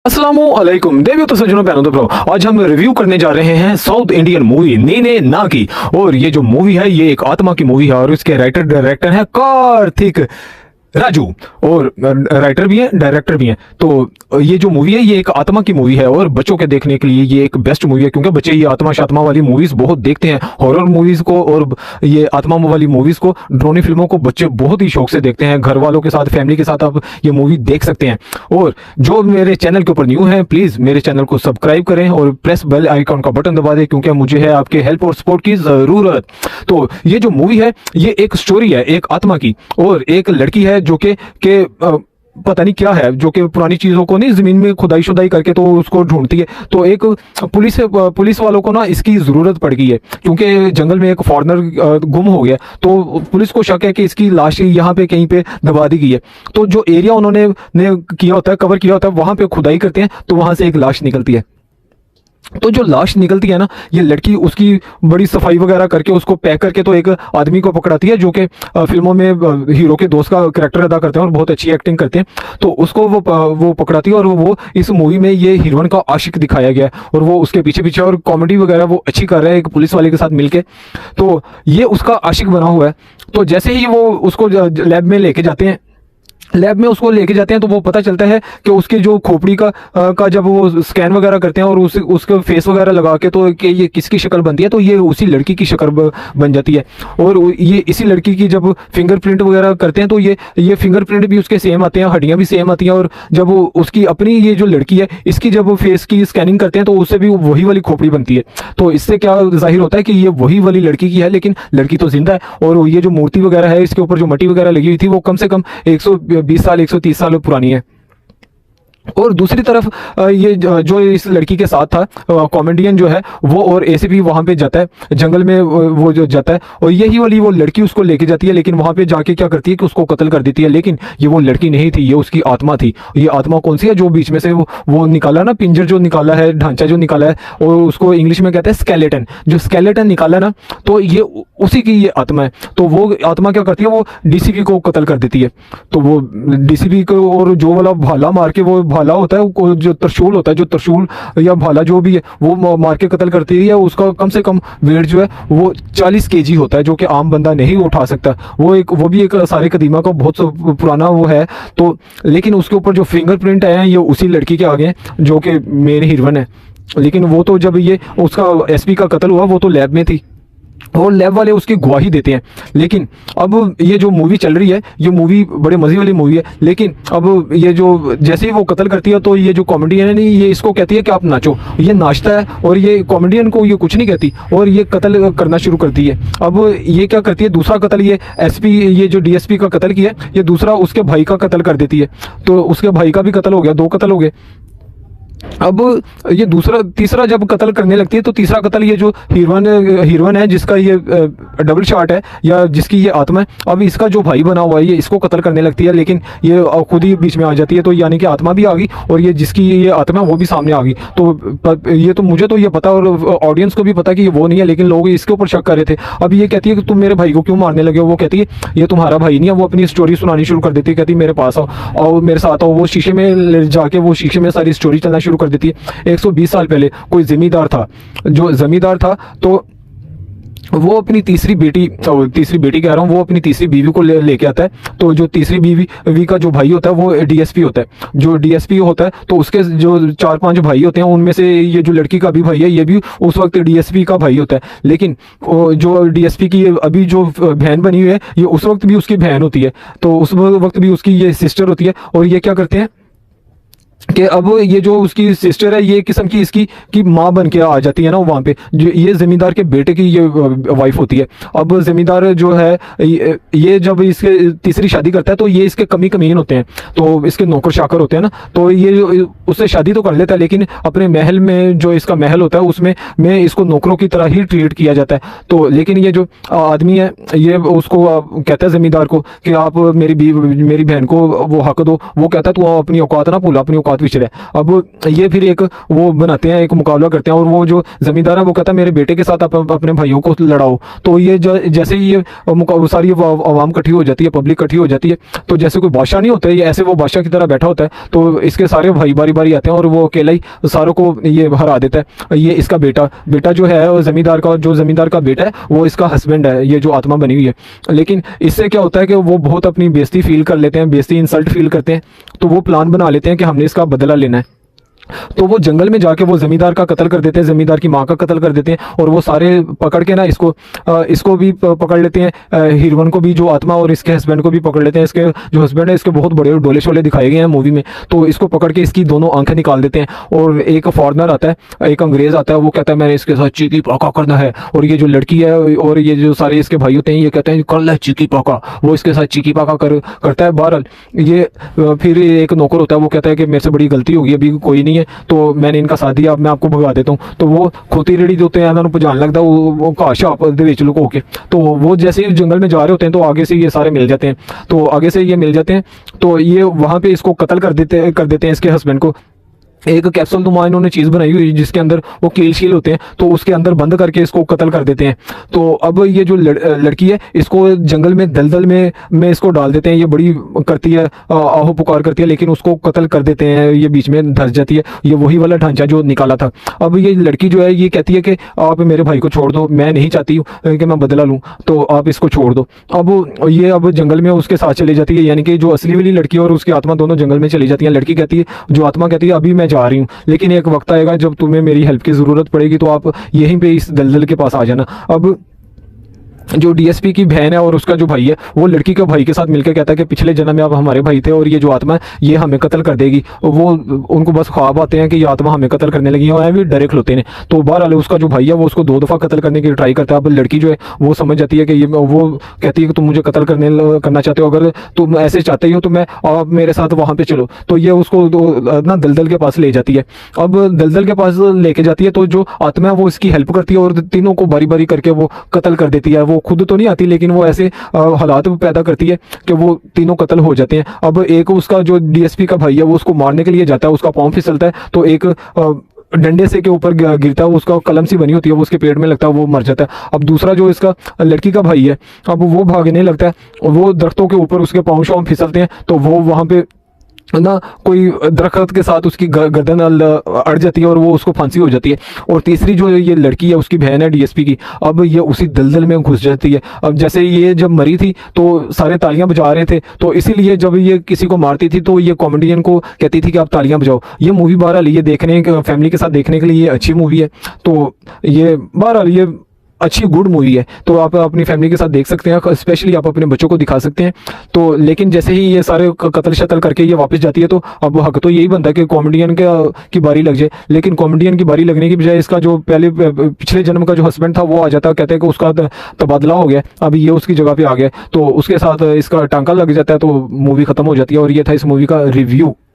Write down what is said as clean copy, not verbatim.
अस्सलामुअलैकुम देवियों तो सज्जनों बहनों तो आज हम रिव्यू करने जा रहे हैं साउथ इंडियन मूवी नीने ना की। और ये जो मूवी है ये एक आत्मा की मूवी है और इसके राइटर डायरेक्टर है कार्तिक राजू और राइटर भी है डायरेक्टर भी है। तो ये जो मूवी है ये एक आत्मा की मूवी है और बच्चों के देखने के लिए ये एक बेस्ट मूवी है क्योंकि बच्चे ये आत्मा शात्मा वाली मूवीज बहुत देखते हैं, हॉरर मूवीज को और ये आत्मा वाली मूवीज को, ड्रोनी फिल्मों को बच्चे बहुत ही शौक से देखते हैं। घर वालों के साथ फैमिली के साथ आप ये मूवी देख सकते हैं। और जो मेरे चैनल के ऊपर न्यू है प्लीज मेरे चैनल को सब्सक्राइब करें और प्रेस बेल आइकॉन का बटन दबा दें क्योंकि मुझे है आपके हेल्प और सपोर्ट की जरूरत। तो ये जो मूवी है ये एक स्टोरी है एक आत्मा की और एक लड़की है जो कि पता नहीं क्या है जो कि पुरानी चीजों को नहीं जमीन में खुदाई शुदाई करके तो उसको ढूंढती है। तो एक पुलिस वालों को ना इसकी जरूरत पड़ गई है क्योंकि जंगल में एक फॉरेनर गुम हो गया। तो पुलिस को शक है कि इसकी लाश यहाँ पे कहीं पे दबा दी गई है। तो जो एरिया उन्होंने किया होता है कवर किया होता है वहां पे खुदाई करते हैं तो वहां से एक लाश निकलती है। तो जो लाश निकलती है ना ये लड़की उसकी बड़ी सफाई वगैरह करके उसको पैक करके तो एक आदमी को पकड़ाती है जो कि फिल्मों में हीरो के दोस्त का कैरेक्टर अदा करते हैं और बहुत अच्छी एक्टिंग करते हैं। तो उसको वो पकड़ाती है और वो इस मूवी में ये हीरोइन का आशिक दिखाया गया है और वो उसके पीछे पीछे और कॉमेडी वगैरह वो अच्छी कर रहा है एक पुलिस वाले के साथ मिलके। तो ये उसका आशिक बना हुआ है। तो जैसे ही वो उसको लैब में लेके जाते हैं तो वो पता चलता है कि उसके जो खोपड़ी का जब वो स्कैन वगैरह करते हैं और उसके फेस वगैरह लगा के तो कि ये किसकी शक्ल बनती है तो ये उसी लड़की की शक्ल बन जाती है। और ये इसी लड़की की जब फिंगरप्रिंट वगैरह करते हैं तो ये फिंगरप्रिंट भी उसके सेम आते हैं, हड्डियां भी सेम आती हैं। और जब उसकी अपनी ये जो लड़की है इसकी जब फेस की स्कैनिंग करते हैं तो उससे भी वही वाली खोपड़ी बनती है। तो इससे क्या जाहिर होता है कि ये वही वाली लड़की की है लेकिन लड़की तो जिंदा है। और ये जो मूर्ति वगैरह है इसके ऊपर जो मट्टी वगैरह लगी हुई थी वो कम से कम 120 साल 130 साल पुरानी है। और दूसरी तरफ ये जो इस लड़की के साथ था कॉमेडियन जो है वो और एसीपी वहां पे जाता है जंगल में वो जो जाता है और यही वाली वो लड़की उसको लेके जाती है लेकिन वहां पे जाके क्या करती है कि उसको कत्ल कर देती है। लेकिन ये वो लड़की नहीं थी, ये उसकी आत्मा थी। ये आत्मा कौन सी है जो बीच में से वो निकाला ना, पिंजर जो निकाला है, ढांचा जो निकाला है और उसको इंग्लिश में कहते हैं स्केलेटन। जो स्केलेटन निकाला ना तो ये उसी की ये आत्मा है। तो वो आत्मा क्या करती है वो डीसीपी को कत्ल कर देती है। तो वो डीसीपी को और जो वाला भाला मार के वो भाला होता है जो त्रिशूल होता है, जो त्रिशूल या भाला जो भी है वो मार के कत्ल करती है। उसका कम से कम वेट जो है वो 40 केजी होता है जो कि आम बंदा नहीं उठा सकता। वो भी एक सारे कदीमा का बहुत पुराना वो है। तो लेकिन उसके ऊपर जो फिंगरप्रिंट है ये उसी लड़की के आगे हैं जो कि मेन हीरोइन है। लेकिन वो तो जब ये उसका एसपी का कत्ल हुआ वो तो लैब में थी और लैब वाले उसकी गवाही देते हैं। लेकिन अब ये जो मूवी चल रही है ये मूवी बड़े मजे वाली मूवी है। लेकिन अब ये जो जैसे ही वो कत्ल करती है तो ये जो कॉमेडियन है ये इसको कहती है कि आप नाचो। ये नाचता है और ये कॉमेडियन को ये कुछ नहीं कहती और ये कत्ल करना शुरू करती है। अब ये क्या करती है दूसरा कत्ल ये एसपी ये जो डीएसपी का कत्ल किया ये दूसरा उसके भाई का कत्ल कर देती है। तो उसके भाई का भी कत्ल हो गया, 2 कत्ल हो गए। अब ये तीसरा जब कत्ल करने लगती है तो तीसरा कत्ल ये जो हीरोइन है जिसका ये डबल शॉट है या जिसकी ये आत्मा है अब इसका जो भाई बना हुआ है ये इसको कत्ल करने लगती है। लेकिन ये खुद ही बीच में आ जाती है तो यानी कि आत्मा भी आ गई और ये जिसकी ये आत्मा है वो भी सामने आ गई। तो ये तो मुझे तो ये पता और ऑडियंस को भी पता कि ये वो नहीं है लेकिन लोग इसके ऊपर शक कर रहे थे। अब ये कहती है कि तुम मेरे भाई को क्यों मारने लगे हो। वो कहती है ये तुम्हारा भाई नहीं है। वो अपनी स्टोरी सुनानी शुरू कर देती है, कहती मेरे पास आओ और मेरे साथ आओ। वो शीशे में ले जाके वो शीशे में सारी स्टोरी चलना शुरू कर देती है। 120 साल पहले कोई जमींदार था, जो जमींदार था तो वो अपनी तीसरी बेटी कह रहा हूँ, वो अपनी तीसरी बीवी को लेके आता है। तो जो तीसरी बीवी का जो भाई होता है वो डीएसपी होता है। जो डीएसपी होता है तो उसके जो 4-5 भाई होते हैं उनमें से ये जो लड़की का भी भाई है ये भी उस वक्त डीएसपी का भाई होता है। लेकिन जो डीएसपी की अभी जो बहन बनी हुई है ये उस वक्त भी उसकी बहन होती है। तो उस वक्त भी उसकी ये सिस्टर होती है। और ये क्या करते हैं कि अब ये जो उसकी सिस्टर है ये किस्म की इसकी माँ बन के आ जाती है ना वहाँ पे। जो ये जमींदार के बेटे की ये वाइफ होती है। अब जमींदार जो है ये जब इसके तीसरी शादी करता है तो ये इसके कमीन होते हैं तो इसके नौकर चाकर होते हैं ना। तो ये उससे शादी तो कर लेता है लेकिन अपने महल में जो इसका महल होता है उसमें इसको नौकरों की तरह ही ट्रीट किया जाता है। तो लेकिन ये जो आदमी है ये उसको कहता है जमींदार को कि आप मेरी बहन को वो हक दो। वो कहता है तू अपनी औकात ना भूल, अपनी औकात पिछड़े। अब ये फिर एक वो बनाते हैं, एक मुकाबला करते हैं, और वो जो जमींदार है वो कहता है मेरे बेटे के साथ आप अपने भाइयों को लड़ाओ। तो ये जैसे ही ये सारी आवाम इकट्ठी हो जाती है, पब्लिक इकट्ठी हो जाती है, तो जैसे कोई बादशाह नहीं होता है, ये ऐसे वो बादशाह की तरह बैठा होता है, तो इसके सारे भाई बारी बारी आते हैं और वो अकेला ही सारों को ये हरा देता है। ये इसका बेटा जो है जमींदार का बेटा है, वो इसका हस्बैंड है, ये जो आत्मा बनी हुई है। लेकिन इससे क्या होता है कि वो बहुत अपनी बेइज्जती फील कर लेते हैं, बेइज्जती इंसल्ट फील करते हैं, तो वो प्लान बना लेते हैं कि हमने इसका बदला लेना है। तो वो जंगल में जाके वो जमींदार का कत्ल कर देते हैं, जमींदार की माँ का कत्ल कर देते हैं, और वो सारे पकड़ के ना इसको भी पकड़ लेते हैं, हीरोइन को भी, जो आत्मा, और इसके हस्बैंड को भी पकड़ लेते हैं। इसके जो हस्बैंड है, इसके बहुत बड़े डोले शोले दिखाए गए हैं मूवी में, तो इसको पकड़ के इसकी दोनों आंखें निकाल देते हैं। और एक फॉरनर आता है, एक अंग्रेज आता है, वो कहता है मैंने इसके साथ चीकी पाका करना है। और ये जो लड़की है और ये जो सारे इसके भाई होते हैं, ये कहते हैं कर ले चीकी पाका, वो इसके साथ चीकी पाका करता है। बहरहाल ये फिर एक नौकर होता है, वो कहता है कि मेरे से बड़ी गलती होगी, अभी कोई नहीं है, तो मैंने इनका साथ दिया, अब मैं आपको भगा देता हूँ। तो वो खोती रेडी जो होते हैं उन्होंने भजान लगता है, वो काश आप विच लुको के, तो वो जैसे ही जंगल में जा रहे होते हैं, तो आगे से ये सारे मिल जाते हैं, तो आगे से ये मिल जाते हैं, तो ये वहाँ पे इसको कत्ल कर देते हैं इसके हस्बैंड को। एक कैप्सूल नुमा इन्होंने चीज़ बनाई हुई जिसके अंदर वो कील शील होते हैं, तो उसके अंदर बंद करके इसको कत्ल कर देते हैं। तो अब ये जो लड़की है, इसको जंगल में दलदल में इसको डाल देते हैं। ये बड़ी करती है, आहो पुकार करती है, लेकिन उसको कत्ल कर देते हैं, ये बीच में धंस जाती है। ये वही वाला ढांचा जो निकाला था। अब ये लड़की जो है, ये कहती है कि आप मेरे भाई को छोड़ दो, मैं नहीं चाहती हूँ कि मैं बदला लूँ, तो आप इसको छोड़ दो। अब जंगल में उसके साथ चली जाती है, यानी कि जो असली वाली लड़की है और उसकी आत्मा दोनों जंगल में चली जाती है। लड़की कहती है, जो आत्मा कहती है, अभी मैं जा रही हूँ, लेकिन एक वक्त आएगा जब तुम्हें मेरी हेल्प की जरूरत पड़ेगी, तो आप यहीं पे इस दलदल के पास आ जाना। अब जो डीएसपी की बहन है और उसका जो भाई है, वो लड़की के भाई के साथ मिलकर कहता है कि पिछले जन्म में आप हमारे भाई थे, और ये जो आत्मा है ये हमें कत्ल कर देगी। वो उनको बस ख्वाब आते हैं कि ये आत्मा हमें कत्ल करने लगी है, और भी डरे खलोते हैं। तो बहरहाल उसका जो भाई है वो उसको 2 दफ़ा कत्ल करने की ट्राई करता है। अब लड़की जो है वो समझ जाती है कि ये, वो कहती है कि तुम मुझे कत्ल करना चाहते हो, अगर तुम ऐसे चाहते हो तो मैं आप मेरे साथ वहाँ पे चलो। तो ये उसको ना दलदल के पास ले जाती है। अब दलदल के पास लेके जाती है, तो जो आत्मा है वो इसकी हेल्प करती है और तीनों को बारी बारी करके वो कत्ल कर देती है। वो खुद तो नहीं आती, लेकिन वो ऐसे हालात पैदा करती है कि वो तीनों कत्ल हो जाते हैं। अब एक उसका जो डीएसपी का भाई है, वो उसको मारने के लिए जाता है, उसका पाँव फिसलता है, तो एक डंडे से के ऊपर गिरता है, उसका कलम सी बनी होती है, वो उसके पेट में लगता है, वो मर जाता है। अब दूसरा जो इसका लड़की का भाई है, अब वो भागने लगता है, वो दरख्तों के ऊपर उसके पाँव शाँव फिसलते हैं, तो वो वहाँ पे ना कोई दरख्त के साथ उसकी गर्दन अड़ जाती है और वो उसको फांसी हो जाती है। और तीसरी जो ये लड़की है, उसकी बहन है डीएसपी की, अब ये उसी दलदल में घुस जाती है। अब जैसे ये जब मरी थी तो सारे तालियां बजा रहे थे, तो इसीलिए जब ये किसी को मारती थी तो ये कॉमेडियन को कहती थी कि आप तालियां बजाओ। ये मूवी बहरहाल ये देखने, फैमिली के साथ देखने के लिए ये अच्छी मूवी है। तो ये बहरहाल ये अच्छी गुड मूवी है, तो आप अपनी फैमिली के साथ देख सकते हैं, स्पेशली आप अपने बच्चों को दिखा सकते हैं। तो लेकिन जैसे ही ये सारे कत्ल शतल करके ये वापस जाती है, तो अब हक तो यही बनता है कि कॉमेडियन की बारी लग जाए। लेकिन कॉमेडियन की बारी लगने की बजाय इसका जो पिछले जन्म का जो हस्बैंड था वो आ जाता है, कहते हैं कि उसका तबादला हो गया, अभी ये उसकी जगह पे आ गया, तो उसके साथ इसका टांका लग जाता है, तो मूवी खत्म हो जाती है। और ये था इस मूवी का रिव्यू।